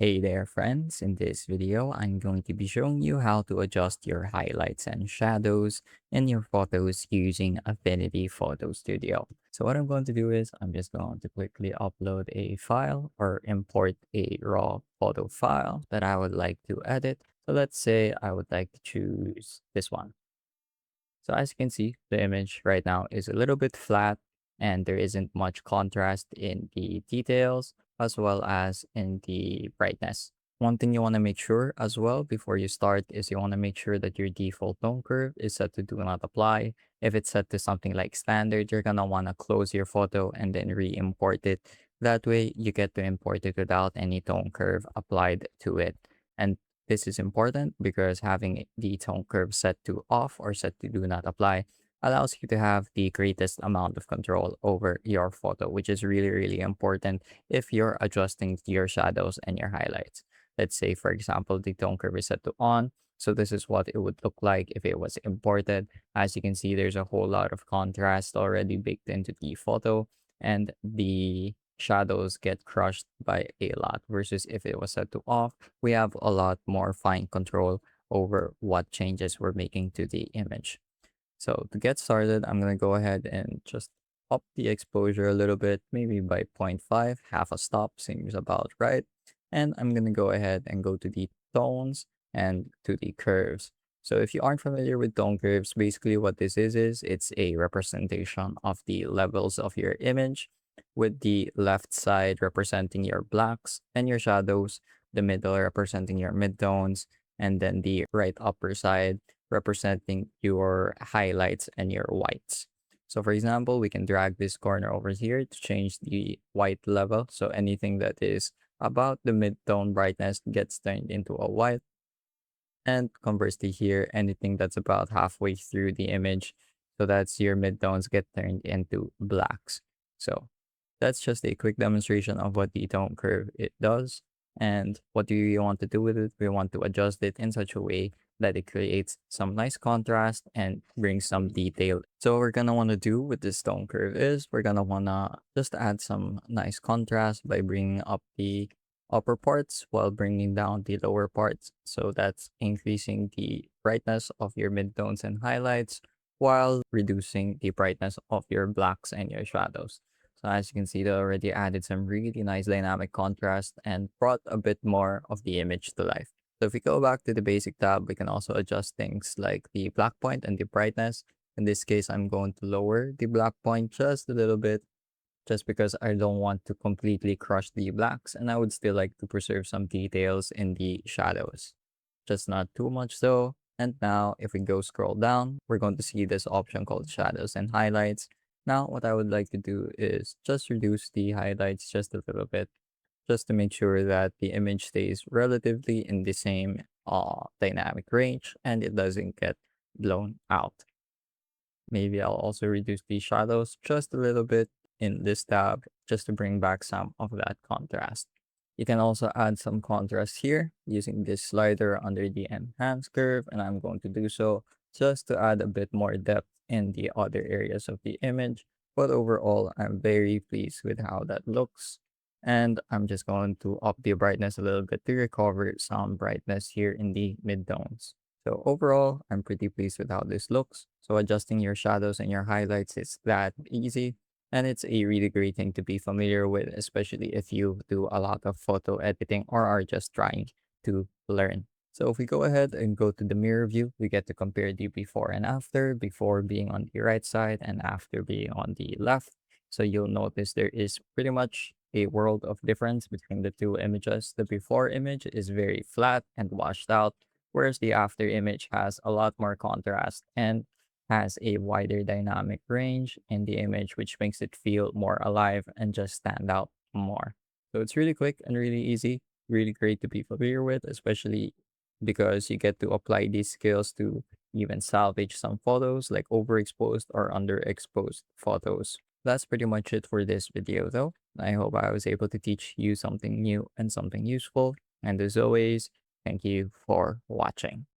Hey there friends, in this video I'm going to be showing you how to adjust your highlights and shadows in your photos using Affinity Photo Studio. So what I'm going to do is I'm just going to quickly upload a file or import a raw photo file that I would like to edit. So let's say I would like to choose this one. So as you can see, the image right now is a little bit flat and there isn't much contrast in the details as well as in the brightness. One thing you want to make sure as well before you start is you want to make sure that your default tone curve is set to do not apply. If it's set to something like standard, you're going to want to close your photo and then re-import it. That way you get to import it without any tone curve applied to it. And this is important because having the tone curve set to off or set to do not apply allows you to have the greatest amount of control over your photo, which is really, really important if you're adjusting your shadows and your highlights. Let's say, for example, the tone curve is set to on. So this is what it would look like if it was imported. As you can see, there's a whole lot of contrast already baked into the photo, and the shadows get crushed by a lot versus if it was set to off, we have a lot more fine control over what changes we're making to the image. So to get started, I'm going to go ahead and just up the exposure a little bit, maybe by zero point 0.5, half a stop seems about right. And I'm going to go ahead and go to the tones and to the curves. So if you aren't familiar with tone curves, basically what this is it's a representation of the levels of your image, with the left side representing your blacks and your shadows, the middle representing your midtones, and then the right upper side representing your highlights and your whites. So for example, we can drag this corner over here to change the white level. So anything that is about the mid-tone brightness gets turned into a white. And conversely here, anything that's about halfway through the image, so that's your midtones get turned into blacks. So that's just a quick demonstration of what the tone curve it does. And what do you want to do with it? We want to adjust it in such a way that it creates some nice contrast and brings some detail. So what we're gonna want to do with this tone curve is we're gonna wanna just add some nice contrast by bringing up the upper parts while bringing down the lower parts. So that's increasing the brightness of your midtones and highlights while reducing the brightness of your blacks and your shadows. So as you can see, they already added some really nice dynamic contrast and brought a bit more of the image to life. So if we go back to the basic tab, we can also adjust things like the black point and the brightness. In this case, I'm going to lower the black point just a little bit just because I don't want to completely crush the blacks and I would still like to preserve some details in the shadows. Just not too much though. And now if we go scroll down, we're going to see this option called shadows and highlights. Now what I would like to do is just reduce the highlights just a little bit, just to make sure that the image stays relatively in the same dynamic range and it doesn't get blown out. Maybe I'll also reduce the shadows just a little bit in this tab just to bring back some of that contrast. You can also add some contrast here using this slider under the enhance curve, and I'm going to do so just to add a bit more depth in the other areas of the image. But overall, I'm very pleased with how that looks. And I'm just going to up the brightness a little bit to recover some brightness here in the midtones. So overall, I'm pretty pleased with how this looks. So adjusting your shadows and your highlights is that easy. And it's a really great thing to be familiar with, especially if you do a lot of photo editing or are just trying to learn. So if we go ahead and go to the mirror view, we get to compare the before and after, before being on the right side and after being on the left. So you'll notice there is pretty much a world of difference between the two images. The before image is very flat and washed out, whereas the after image has a lot more contrast and has a wider dynamic range in the image, which makes it feel more alive and just stand out more. So it's really quick and really easy, really great to be familiar with, especially because you get to apply these skills to even salvage some photos like overexposed or underexposed photos. That's pretty much it for this video though. I hope I was able to teach you something new and something useful. And as always, thank you for watching.